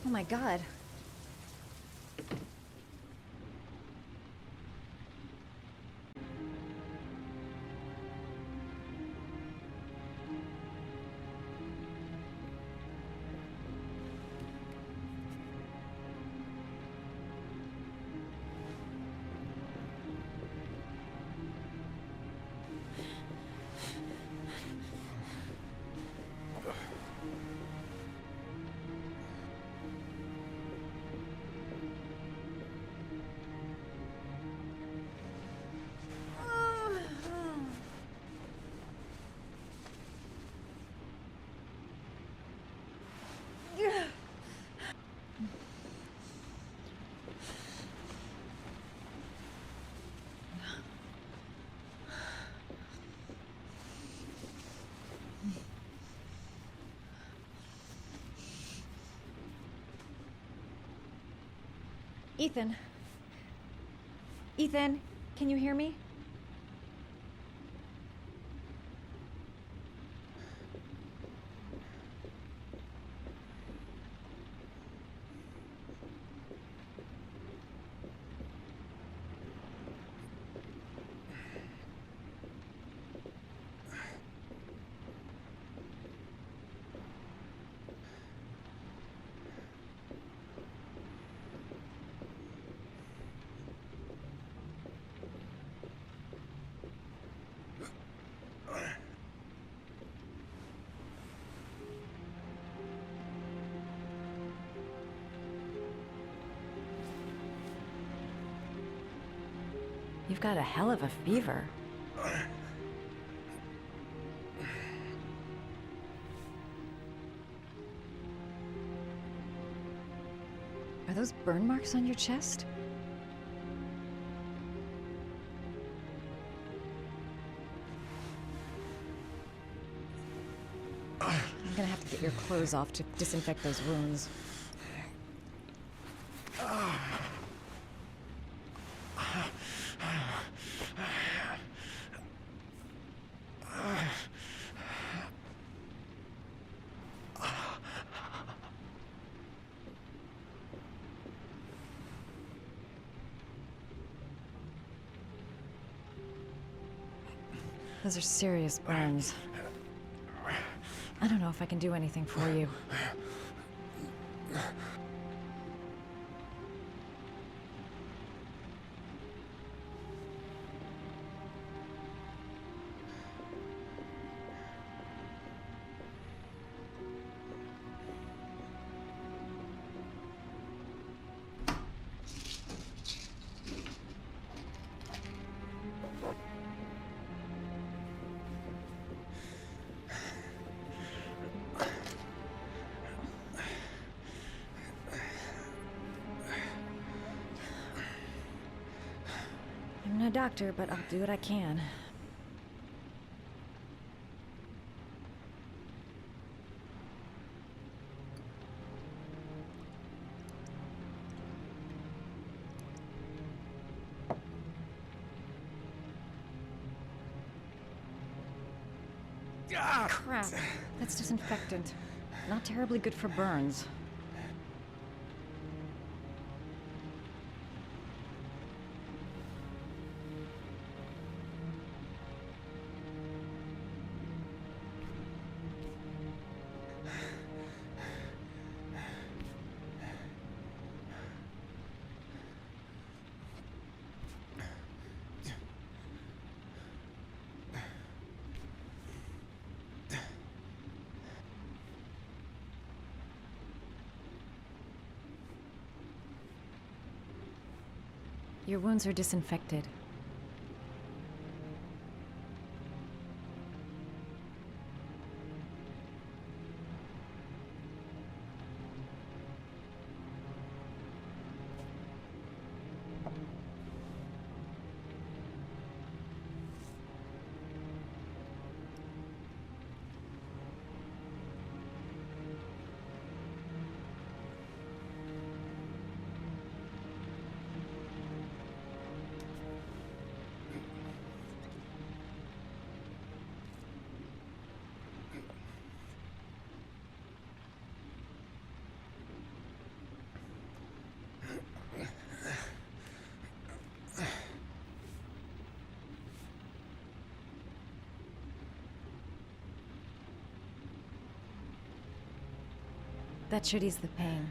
Oh my god. Ethan. Ethan, can you hear me? You've got a hell of a fever. Are those burn marks on your chest? I'm gonna have to get your clothes off to disinfect those wounds. Those are serious burns. I don't know if I can do anything for you. I'm no doctor, but I'll do what I can. Crap. That's disinfectant. Not terribly good for burns. Your wounds are disinfected. That should ease the pain.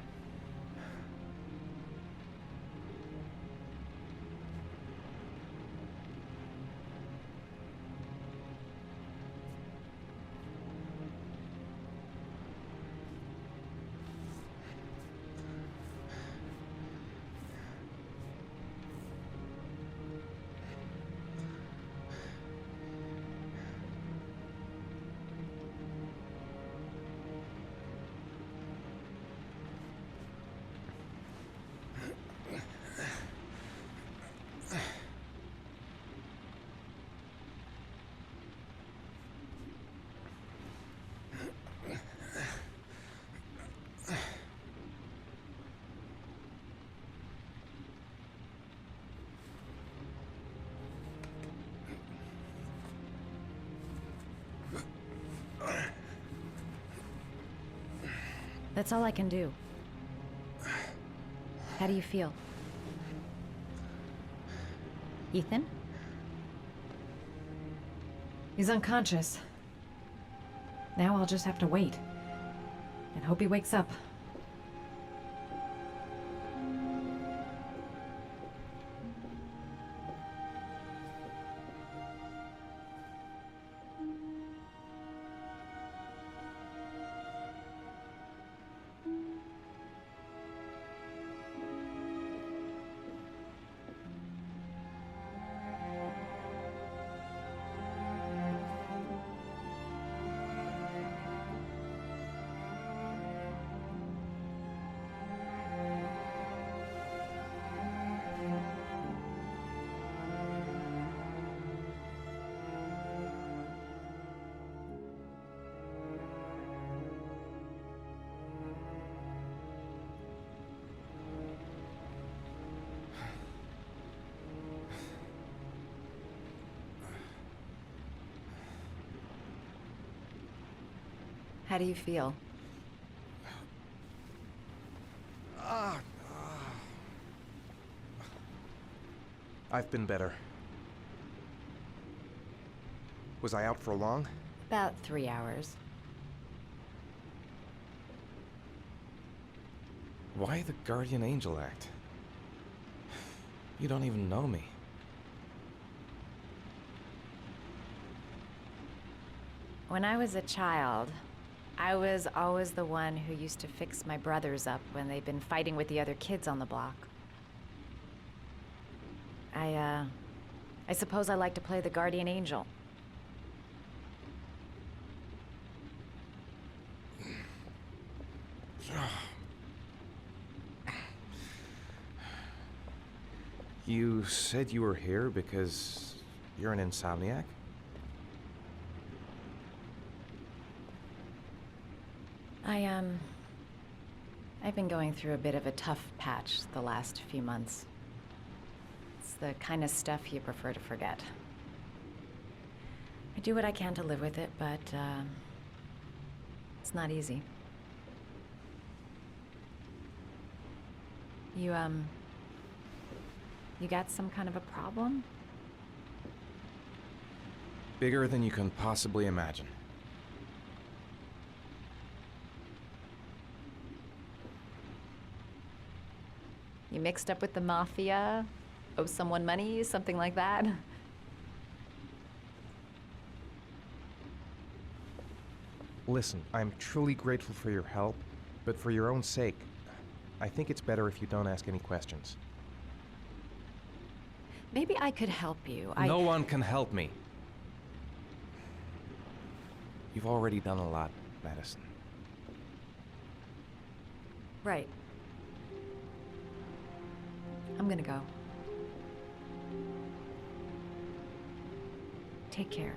That's all I can do. How do you feel? Ethan? He's unconscious. Now I'll just have to wait. And hope he wakes up. How do you feel? I've been better. Was I out for long? About 3 hours. Why the guardian angel act? You don't even know me. When I was a child, I was always the one who used to fix my brothers up when they'd been fighting with the other kids on the block. I suppose I like to play the guardian angel. You said you were here because you're an insomniac? I've been going through a bit of a tough patch the last few months. It's the kind of stuff you prefer to forget. I do what I can to live with it, but, it's not easy. You got some kind of a problem? Bigger than you can possibly imagine. You mixed up with the mafia? Owe someone money? Something like that? Listen, I'm truly grateful for your help, but for your own sake, I think it's better if you don't ask any questions. Maybe I could help you. No one can help me. You've already done a lot, Madison. Right. I'm gonna go. Take care.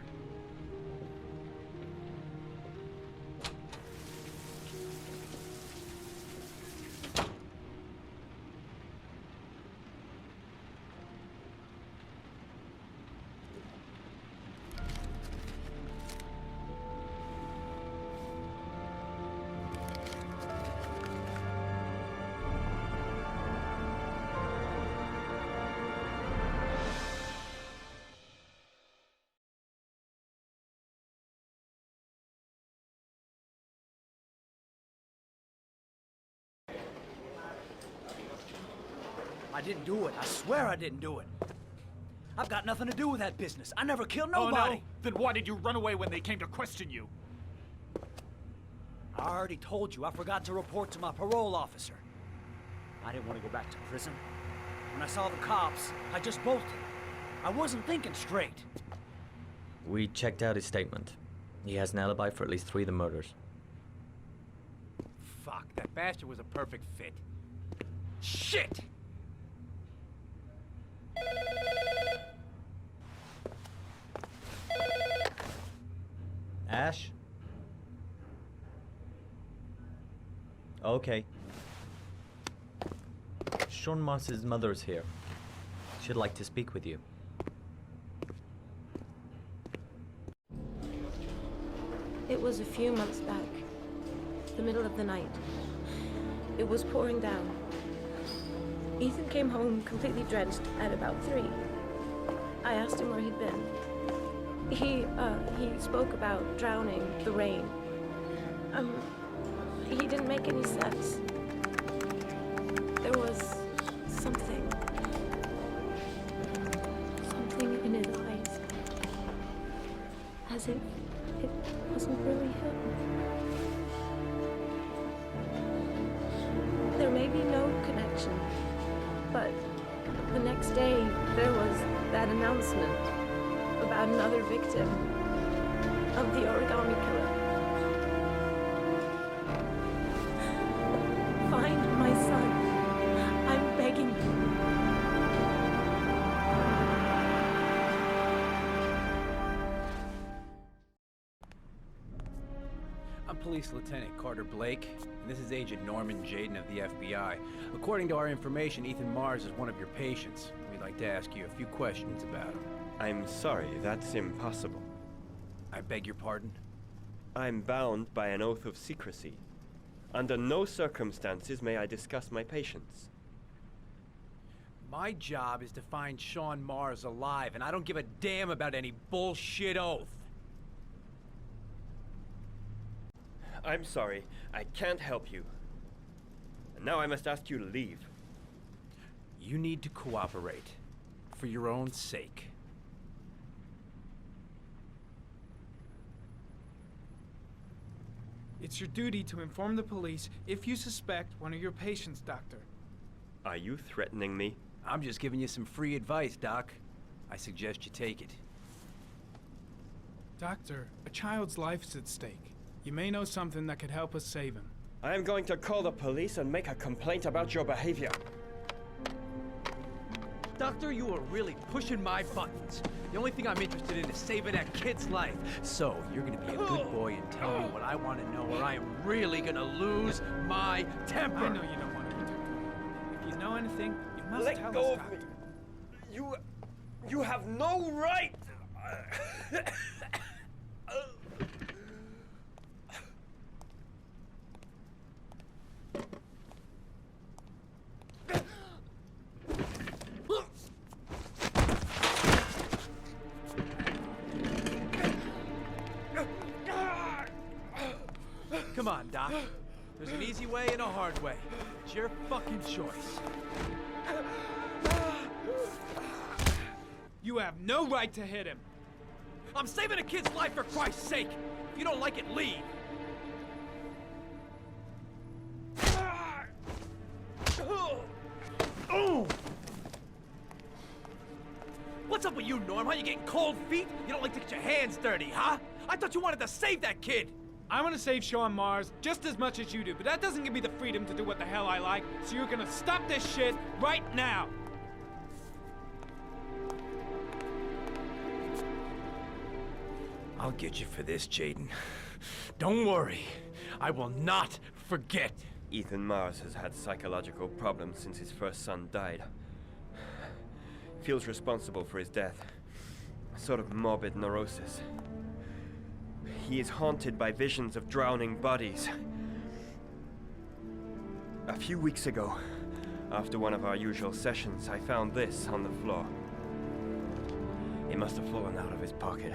I didn't do it. I swear I didn't do it. I've got nothing to do with that business. I never killed Oh, nobody. no? Then why did you run away when they came to question you? I already told you I forgot to report to my parole officer. I didn't want to go back to prison. When I saw the cops, I just bolted. I wasn't thinking straight. We checked out his statement. He has an alibi for at least 3 of the murders. Fuck, that bastard was a perfect fit. Shit! Ash? Okay. Sean Mars's mother's here. She'd like to speak with you. It was a few months back, the middle of the night. It was pouring down. Ethan came home completely drenched at about 3. I asked him where he'd been. He spoke about drowning, the rain. He didn't make any sense. There was something in his eyes. As if it wasn't really him. There may be no connection, but the next day there was that announcement about another victim of the origami killer. Find my son. I'm begging you. I'm Police Lieutenant Carter Blake, and this is Agent Norman Jaden of the FBI. According to our information, Ethan Mars is one of your patients. We'd like to ask you a few questions about him. I'm sorry, that's impossible. I beg your pardon? I'm bound by an oath of secrecy. Under no circumstances may I discuss my patients. My job is to find Sean Mars alive, and I don't give a damn about any bullshit oath. I'm sorry, I can't help you. And now I must ask you to leave. You need to cooperate, for your own sake. It's your duty to inform the police if you suspect one of your patients, Doctor. Are you threatening me? I'm just giving you some free advice, Doc. I suggest you take it. Doctor, a child's life's at stake. You may know something that could help us save him. I am going to call the police and make a complaint about your behavior. Doctor, you are really pushing my buttons. The only thing I'm interested in is saving that kid's life. So, you're gonna be a good boy and tell me what I want to know, or I am really gonna lose my temper. I know you don't want to protect him. If you know anything, you must Let tell go us, of Doctor. me. You have no right. Come on, Doc. There's an easy way and a hard way. It's your fucking choice. You have no right to hit him. I'm saving a kid's life for Christ's sake. If you don't like it, leave. What's up with you, Norm? How you getting cold feet? You don't like to get your hands dirty, huh? I thought you wanted to save that kid. I want to save Sean Mars just as much as you do, but that doesn't give me the freedom to do what the hell I like, so you're gonna stop this shit right now! I'll get you for this, Jaden. Don't worry. I will not forget. Ethan Mars has had psychological problems since his first son died. Feels responsible for his death. A sort of morbid neurosis. He is haunted by visions of drowning bodies. A few weeks ago, after one of our usual sessions, I found this on the floor. It must have fallen out of his pocket.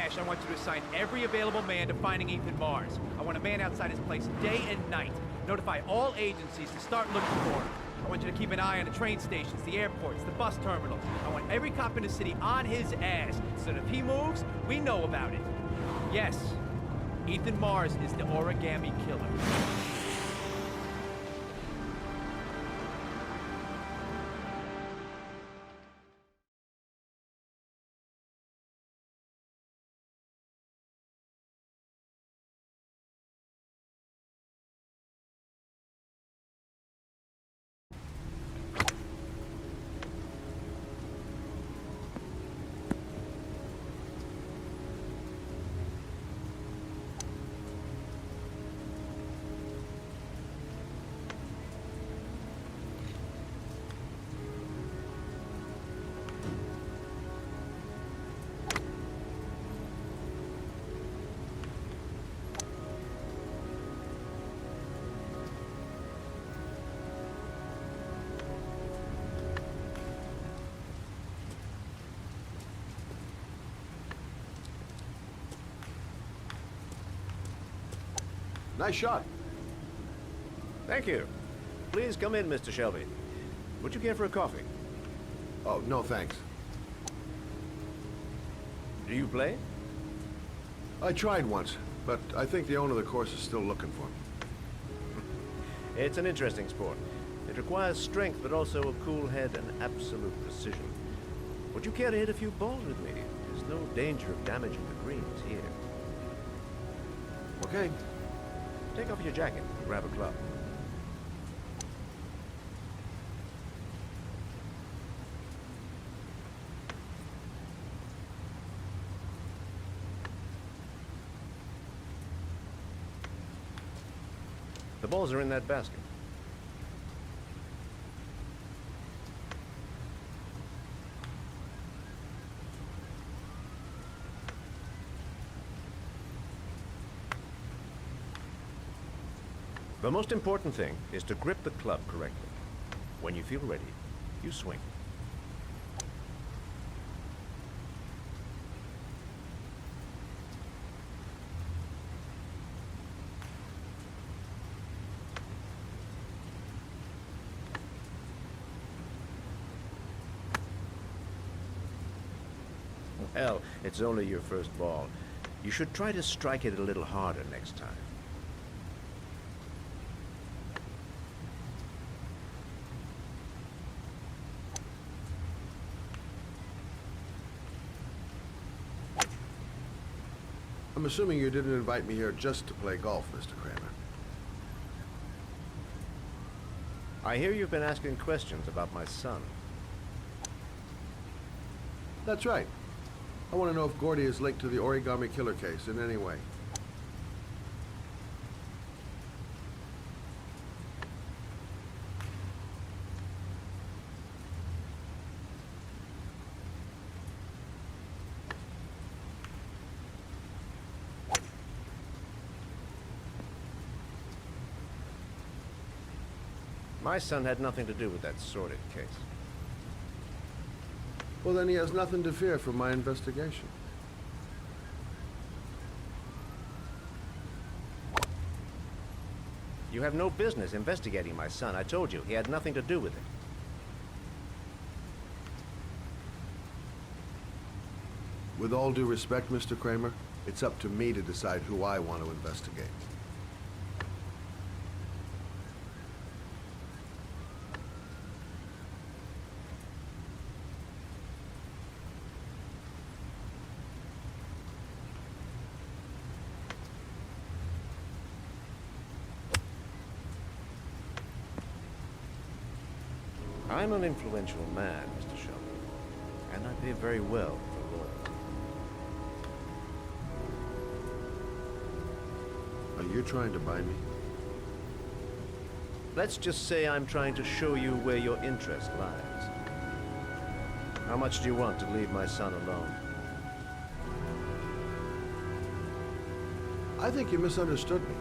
cash, I want you to assign every available man to finding Ethan Mars. I want a man outside his place day and night. Notify all agencies to start looking for him. I want you to keep an eye on the train stations, the airports, the bus terminals. I want every cop in the city on his ass, so that if he moves, we know about it. Yes, Ethan Mars is the origami killer. Nice shot. Thank you. Please come in, Mr. Shelby. Would you care for a coffee? Oh, no thanks. Do you play? I tried once, but I think the owner of the course is still looking for me. It's an interesting sport. It requires strength, but also a cool head and absolute precision. Would you care to hit a few balls with me? There's no danger of damaging the greens here. Okay. Take off your jacket and grab a club. The balls are in that basket. The most important thing is to grip the club correctly. When you feel ready, you swing. Well, it's only your first ball. You should try to strike it a little harder next time. I'm assuming you didn't invite me here just to play golf, Mr. Kramer. I hear you've been asking questions about my son. That's right. I want to know if Gordy is linked to the origami killer case in any way. My son had nothing to do with that sordid case. Well, then he has nothing to fear from my investigation. You have no business investigating my son. I told you, he had nothing to do with it. With all due respect, Mr. Kramer, it's up to me to decide who I want to investigate. I'm an influential man, Mr. Shelby, and I pay very well for loyalty. Are you trying to buy me? Let's just say I'm trying to show you where your interest lies. How much do you want to leave my son alone? I think you misunderstood me.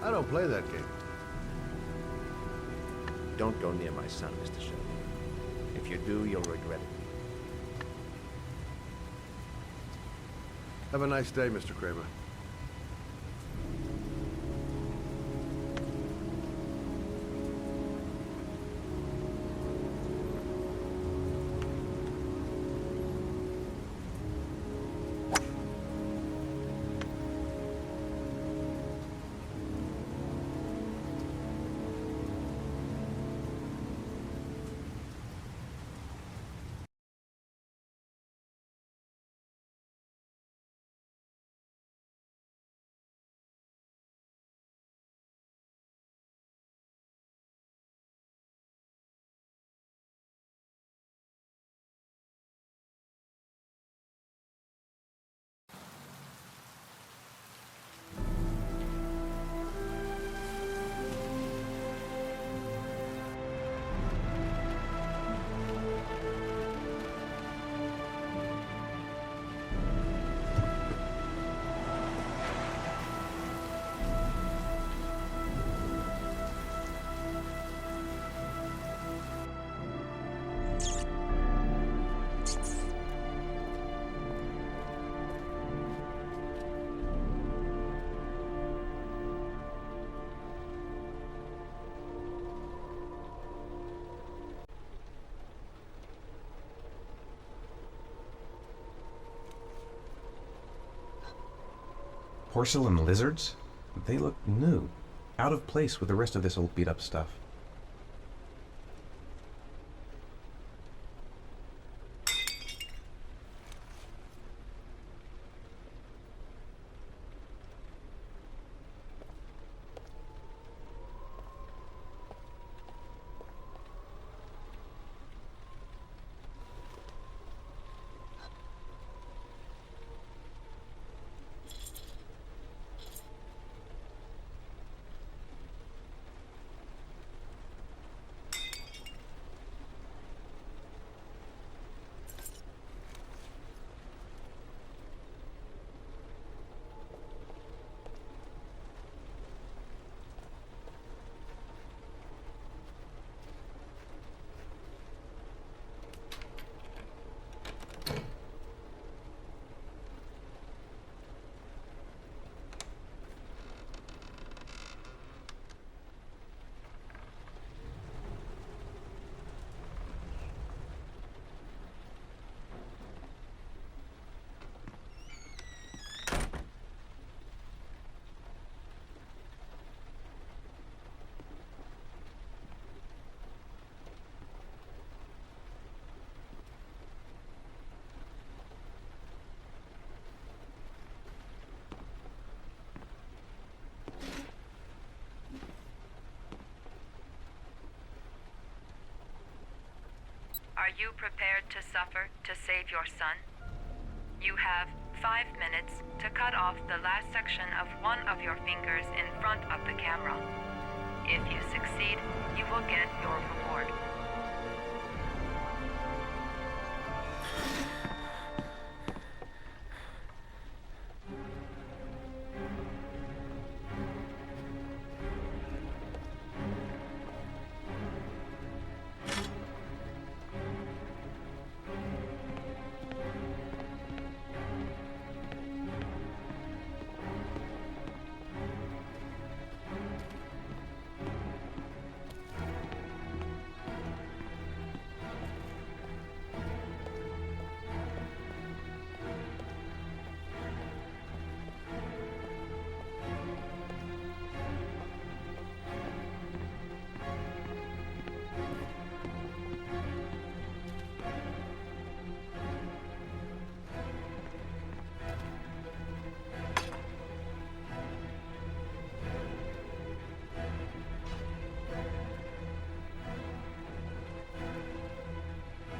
I don't play that game. Don't go near my son, Mr. Shelby. If you do, you'll regret it. Have a nice day, Mr. Kramer. Porcelain lizards? They look new. Out of place with the rest of this old beat-up stuff. Are you prepared to suffer to save your son? You have 5 minutes to cut off the last section of one of your fingers in front of the camera. If you succeed, you will get your reward.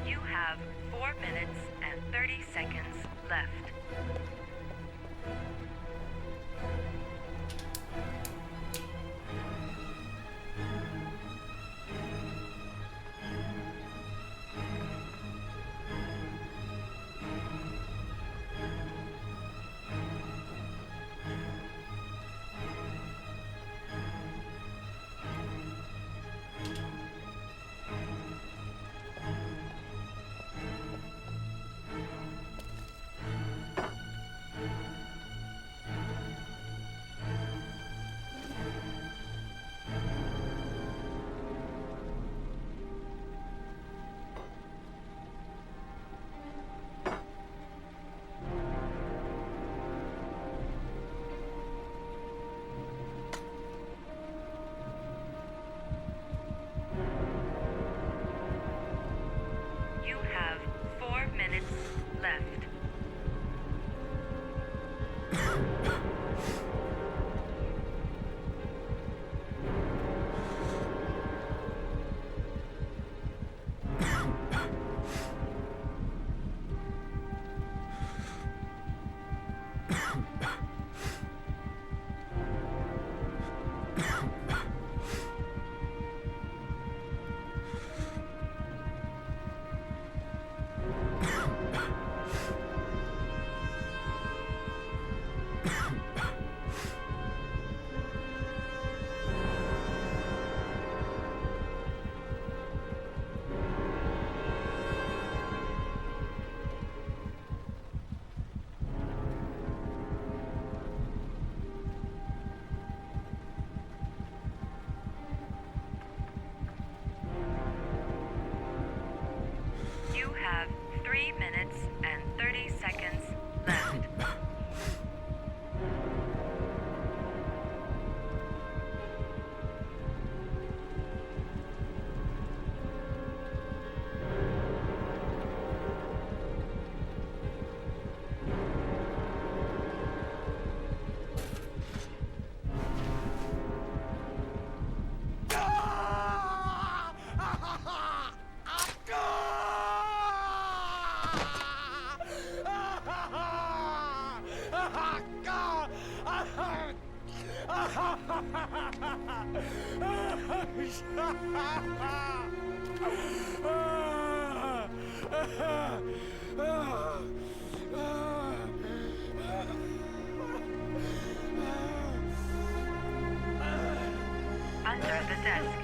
You have 4 minutes and 30 seconds left. You have 3 minutes and 30 seconds left. Under the desk.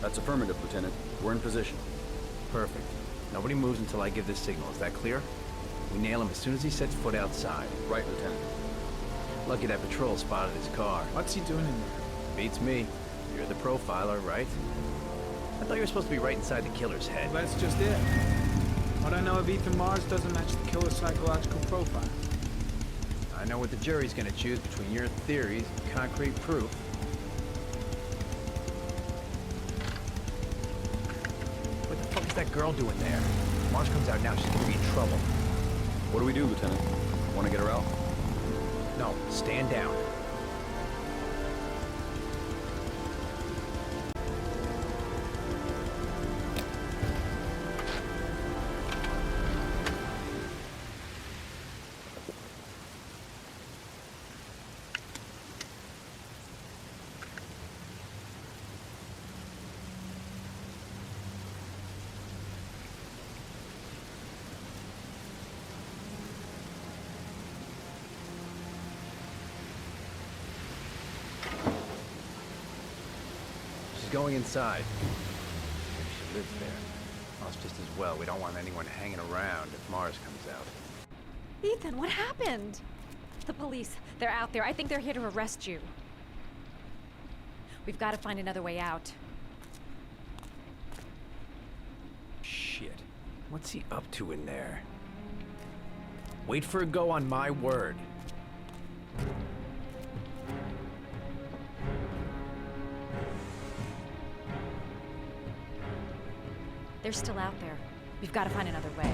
That's affirmative, Lieutenant. We're in position. Perfect. Nobody moves until I give the signal. Is that clear? We nail him as soon as he sets foot outside. Right, Lieutenant. Lucky that patrol spotted his car. What's he doing in there? Beats me. You're the profiler, right? I thought you were supposed to be right inside the killer's head. Well, that's just it. What I know of Ethan Mars doesn't match the killer's psychological profile. I know what the jury's gonna choose between your theories and concrete proof. What the fuck is that girl doing there? If Mars comes out now, she's gonna be in trouble. What do we do, Lieutenant? Want to get her out? No, stand down. going inside. If she lives there. Well, it's just as well. We don't want anyone hanging around if Mars comes out. Ethan, what happened? The police. They're out there. I think they're here to arrest you. We've got to find another way out. Shit. What's he up to in there? Wait for a go on my word. They're still out there. We've got to find another way.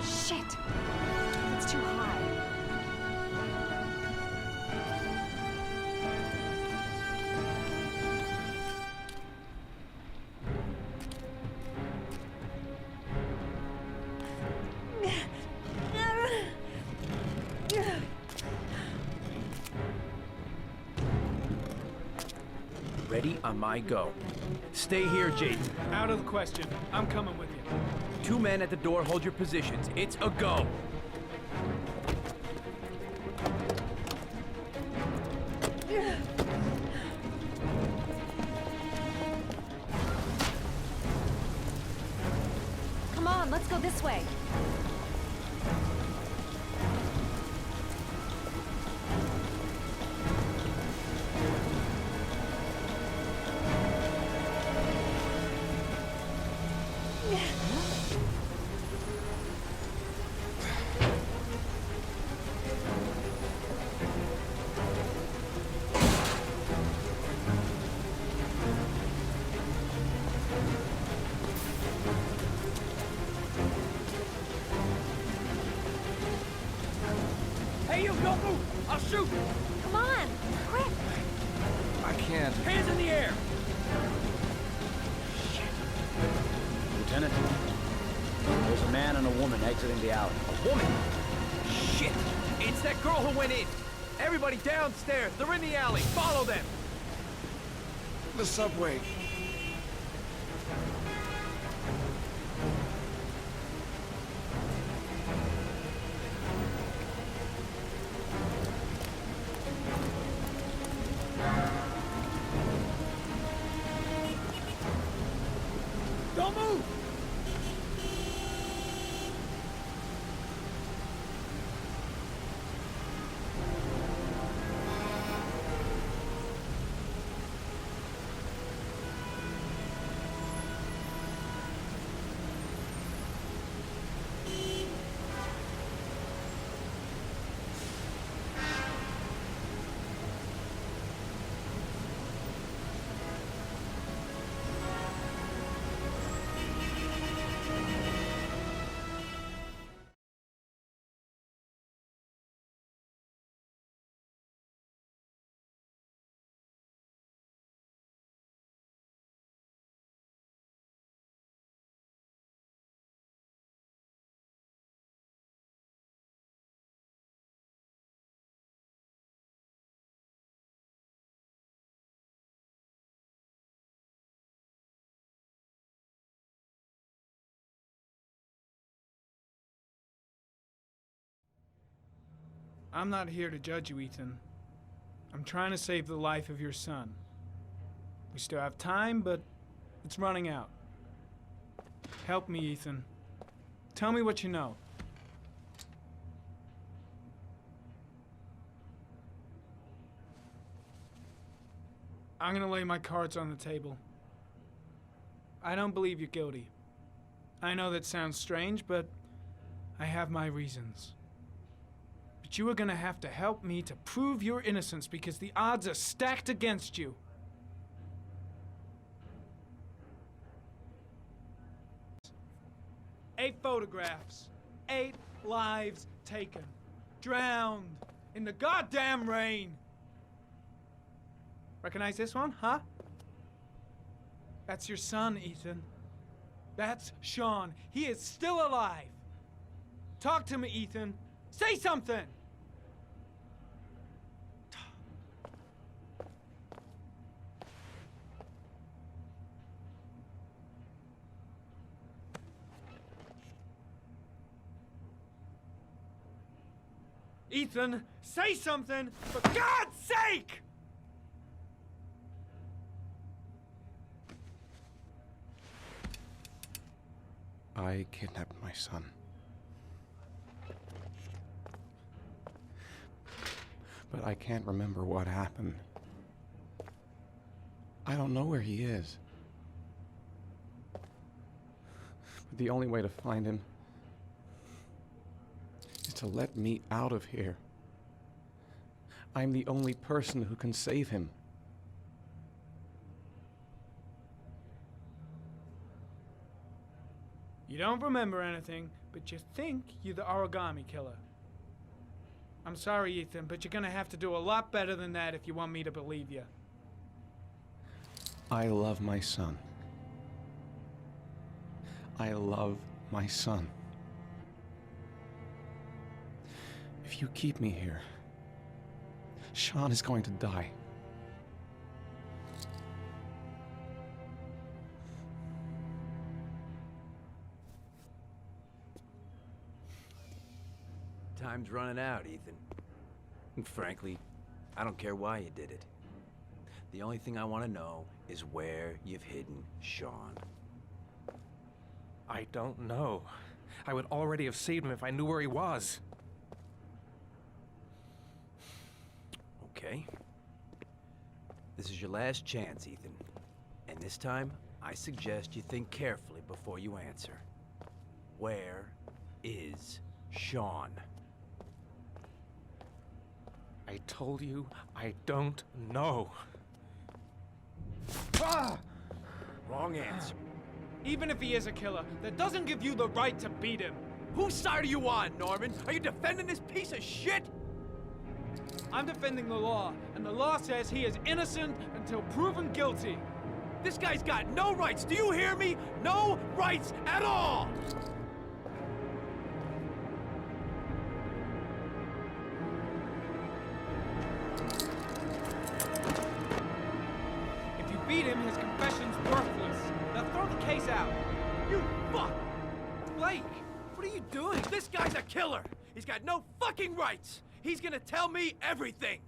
Shit! It's too high. Ready on my go. Stay here, Jaden. Out of the question. I'm coming with you. 2 men at the door, hold your positions. It's a go. Come on, let's go this way. Hey, you, don't move! I'll shoot! Come on, quick! I can't. Hands in the air! Lieutenant, there's a man and a woman exiting the alley. A woman? Shit! It's that girl who went in! Everybody downstairs! They're in the alley! Follow them! The subway. Don't move! I'm not here to judge you, Ethan. I'm trying to save the life of your son. We still have time, but it's running out. Help me, Ethan. Tell me what you know. I'm gonna lay my cards on the table. I don't believe you're guilty. I know that sounds strange, but I have my reasons. But you are gonna have to help me to prove your innocence because the odds are stacked against you. 8 photographs, 8 lives taken, drowned in the goddamn rain. Recognize this one, huh? That's your son, Ethan. That's Sean. He is still alive. Talk to me, Ethan. Say something! Ethan, say something, for God's sake! I kidnapped my son. But I can't remember what happened. I don't know where he is. But the only way to find him is to let me out of here. I'm the only person who can save him. You don't remember anything, but you think you're the origami killer. I'm sorry, Ethan, but you're gonna have to do a lot better than that if you want me to believe you. I love my son. I love my son. If you keep me here, Sean is going to die. Time's running out, Ethan. And frankly, I don't care why you did it. The only thing I want to know is where you've hidden Sean. I don't know. I would already have saved him if I knew where he was. Okay. This is your last chance, Ethan. And this time, I suggest you think carefully before you answer. Where is Sean? I told you, I don't know. Wrong answer. Even if he is a killer, that doesn't give you the right to beat him. Whose side are you on, Norman? Are you defending this piece of shit? I'm defending the law, and the law says he is innocent until proven guilty. This guy's got no rights, do you hear me? No rights at all! If you beat him, his confession's worthless. Now throw the case out. You fuck! Blake, what are you doing? This guy's a killer! He's got no fucking rights! He's gonna tell me everything!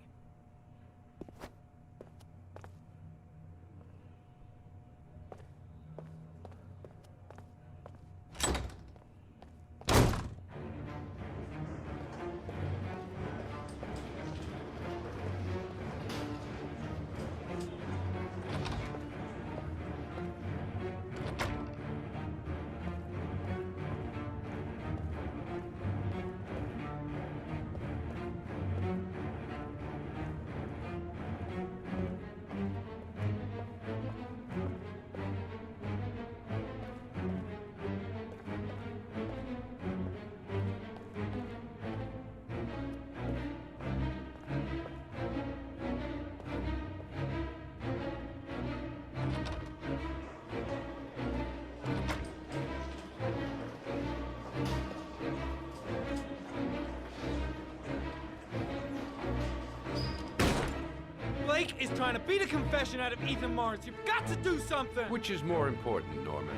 Blake is trying to beat a confession out of Ethan Mars. You've got to do something! Which is more important, Norman?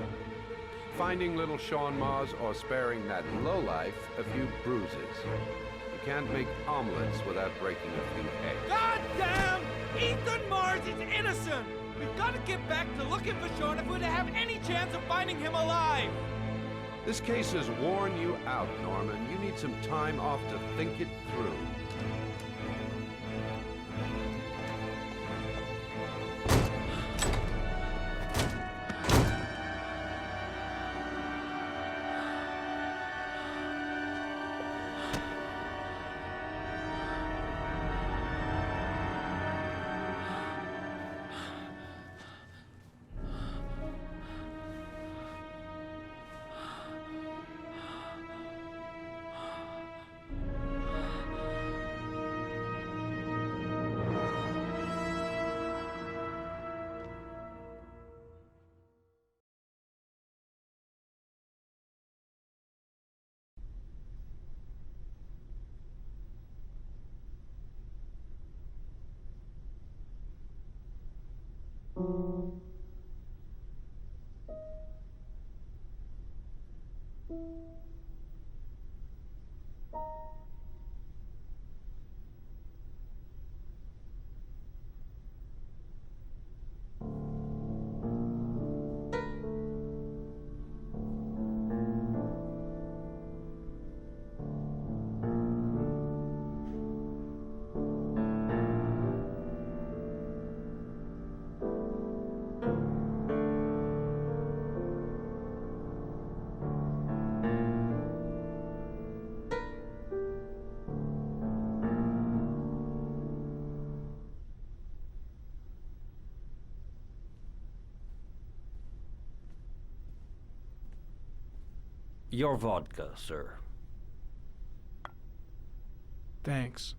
Finding little Sean Mars or sparing that lowlife a few bruises? You can't make omelets without breaking a few eggs. God damn! Ethan Mars is innocent! We've got to get back to looking for Sean if we're to have any chance of finding him alive! This case has worn you out, Norman. You need some time off to think it through. Your vodka, sir. Thanks.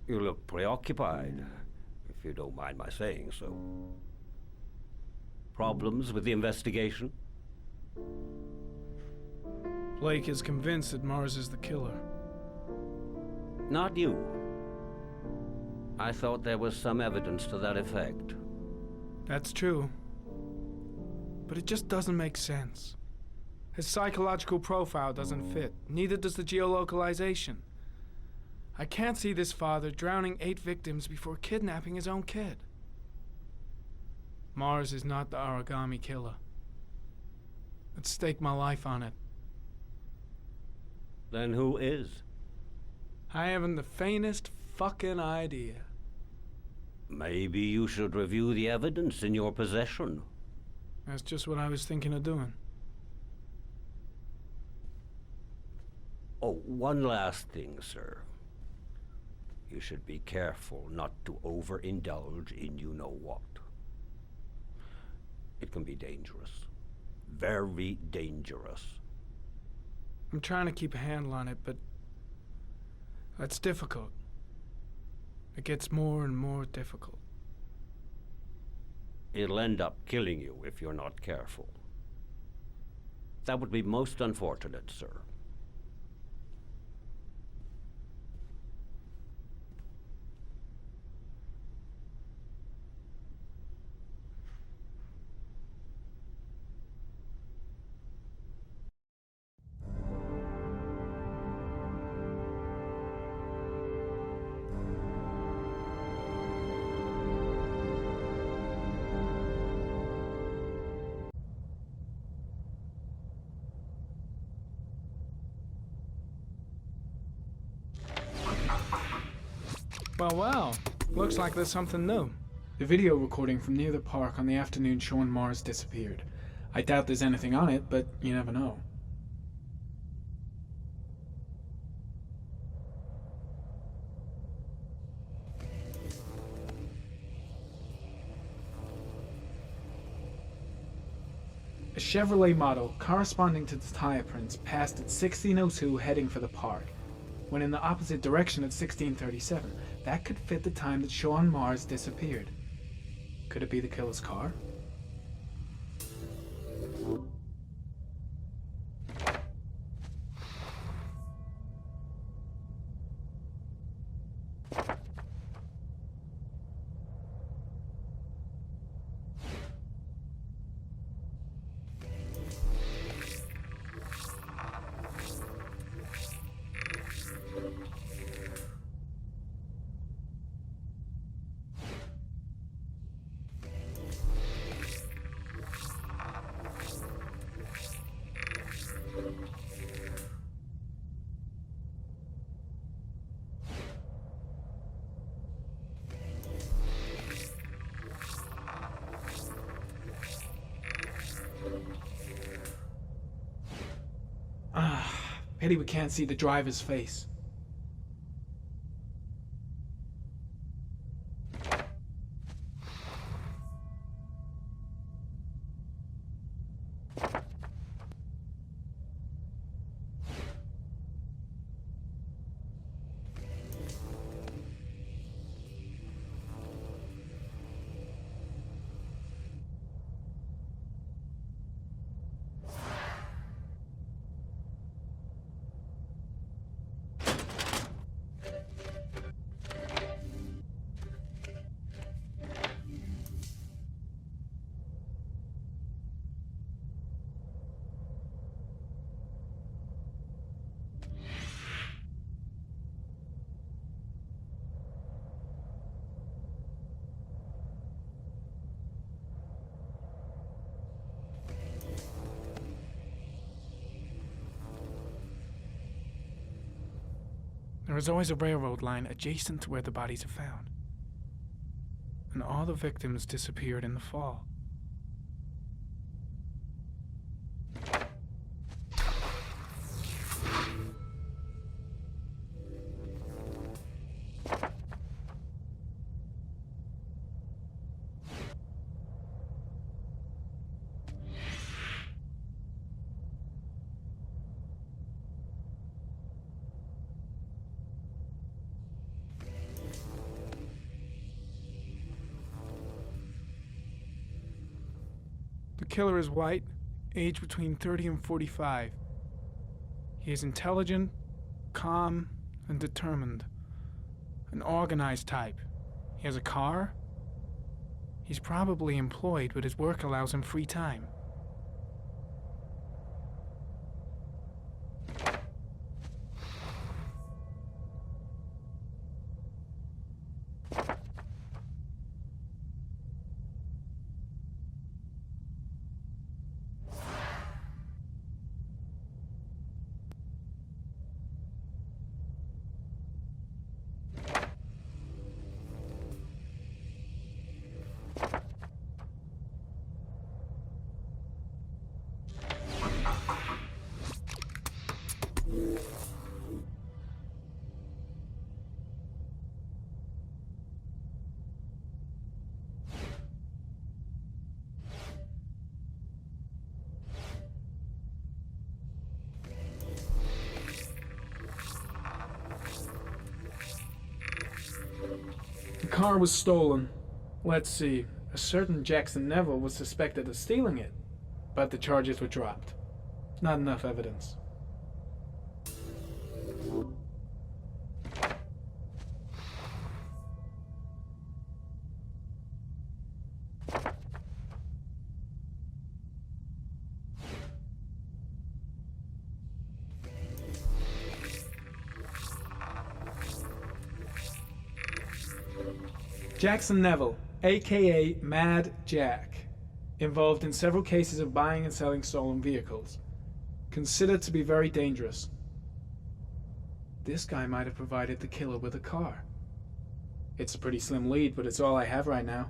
You look preoccupied, if you don't mind my saying so. Problems with the investigation? Blake is convinced that Mars is the killer. Not you. I thought there was some evidence to that effect. That's true. But it just doesn't make sense. His psychological profile doesn't fit. Neither does the geolocalization. I can't see this father drowning 8 victims before kidnapping his own kid. Mars is not the origami killer. I'd stake my life on it. Then who is? I haven't the faintest fucking idea. Maybe you should review the evidence in your possession. That's just what I was thinking of doing. Oh, one last thing, sir. You should be careful not to overindulge in you-know-what. It can be dangerous. Very dangerous. I'm trying to keep a handle on it, but that's difficult. It gets more and more difficult. It'll end up killing you if you're not careful. That would be most unfortunate, sir. Well, looks like there's something new. The video recording from near the park on the afternoon Sean Mars disappeared. I doubt there's anything on it, but you never know. A Chevrolet model corresponding to the tire prints passed at 16:02 heading for the park, when in the opposite direction at 16:37. That could fit the time that Sean Mars disappeared. Could it be the killer's car? Pity we can't see the driver's face. There is always a railroad line adjacent to where the bodies are found. And all the victims disappeared in the fall. The killer is white, aged between 30 and 45. He is intelligent, calm, and determined. An organized type. He has a car. He's probably employed, but his work allows him free time. The car was stolen. Let's see. A certain Jackson Neville was suspected of stealing it, but the charges were dropped. Not enough evidence. Jackson Neville, aka Mad Jack, involved in several cases of buying and selling stolen vehicles. Considered to be very dangerous. This guy might have provided the killer with a car. It's a pretty slim lead, but it's all I have right now.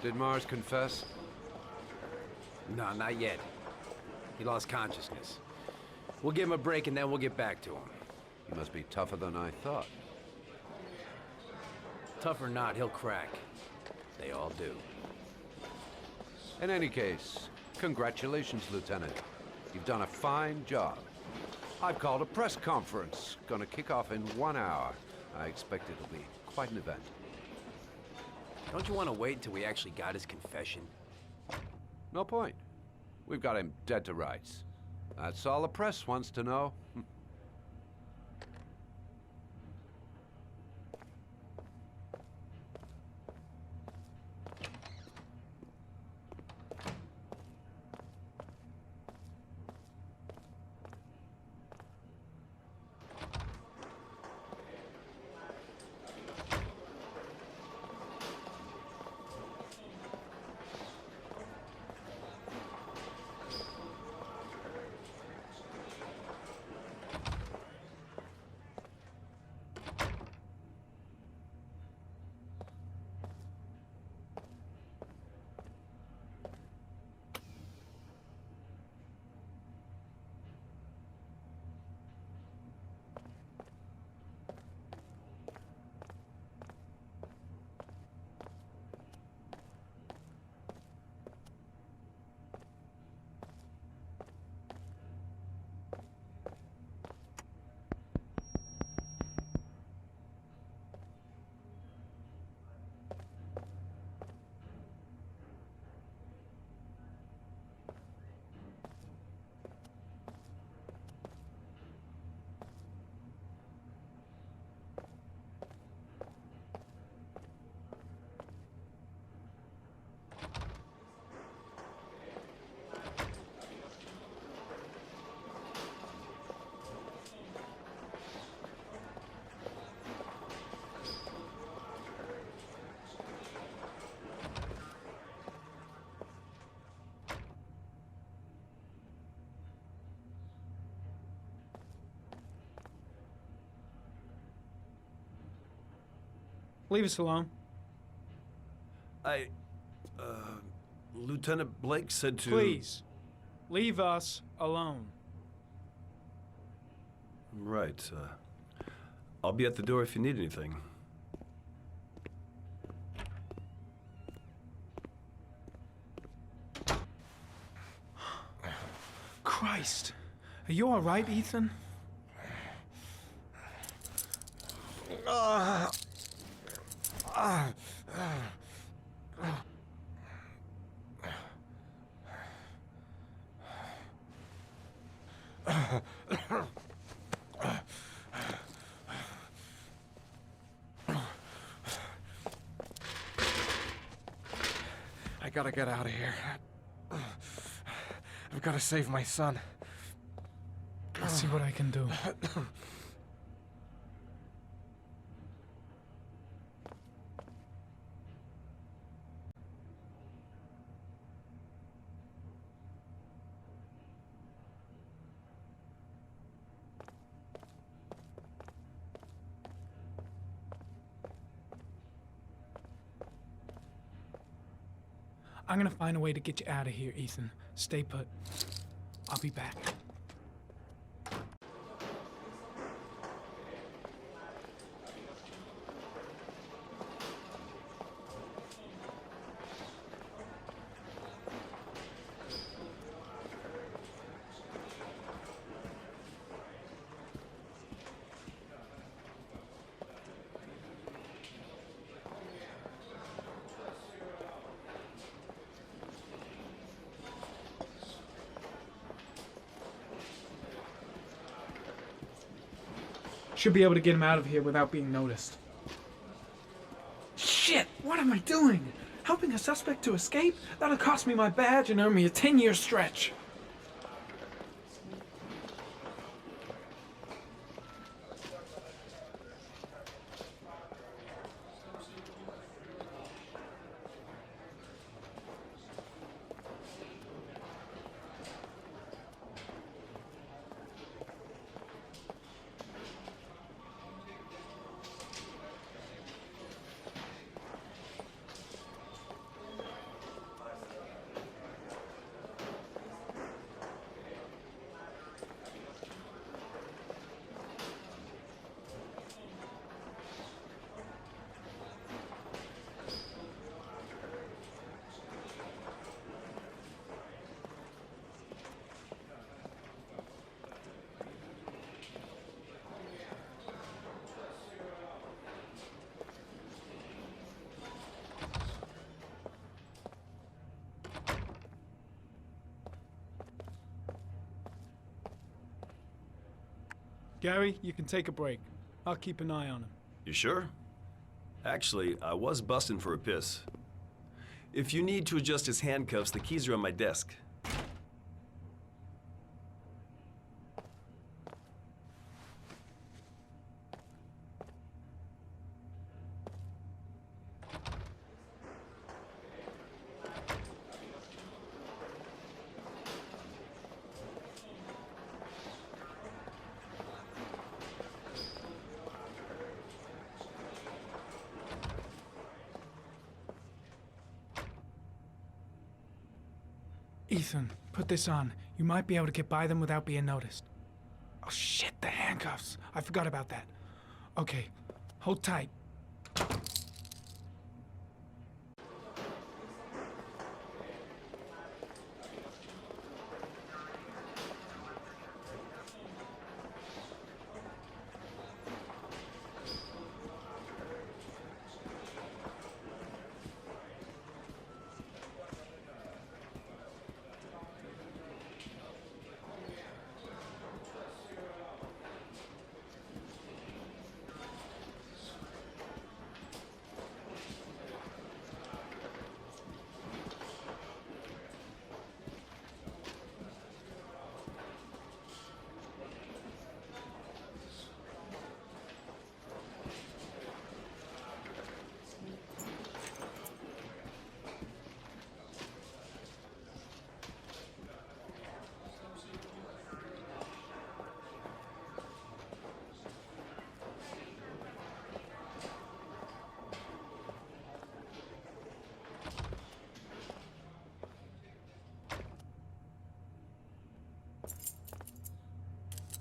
Did Mars confess? No, not yet. He lost consciousness. We'll give him a break and then we'll get back to him. He must be tougher than I thought. Tough or not, he'll crack. They all do. In any case, congratulations, Lieutenant. You've done a fine job. I've called a press conference. Gonna kick off in 1 hour. I expect it'll be quite an event. Don't you want to wait until we actually got his confession? No point. We've got him dead to rights. That's all the press wants to know. Leave us alone. Lieutenant Blake said to... Please, leave us alone. Right, I'll be at the door if you need anything. Christ. Are you all right, Ethan? I gotta get out of here. I've gotta save my son. I'll see what I can do. I'm gonna find a way to get you out of here, Ethan. Stay put. I'll be back. Should be able to get him out of here without being noticed. Shit! What am I doing? Helping a suspect to escape? That'll cost me my badge and earn me a 10-year stretch. Gary, you can take a break. I'll keep an eye on him. You sure? Actually, I was busting for a piss. If you need to adjust his handcuffs, the keys are on my desk. Ethan, put this on. You might be able to get by them without being noticed. Oh shit, the handcuffs. I forgot about that. Okay, hold tight.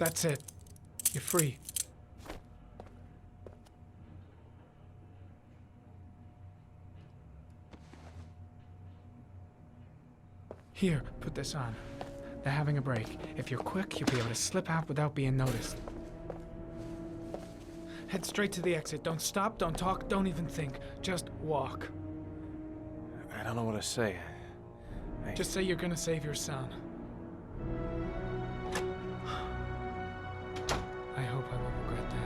That's it. You're free. Here, put this on. They're having a break. If you're quick, you'll be able to slip out without being noticed. Head straight to the exit. Don't stop, don't talk, don't even think. Just walk. I don't know what to say. Just say you're gonna save your son. I hope I won't regret that.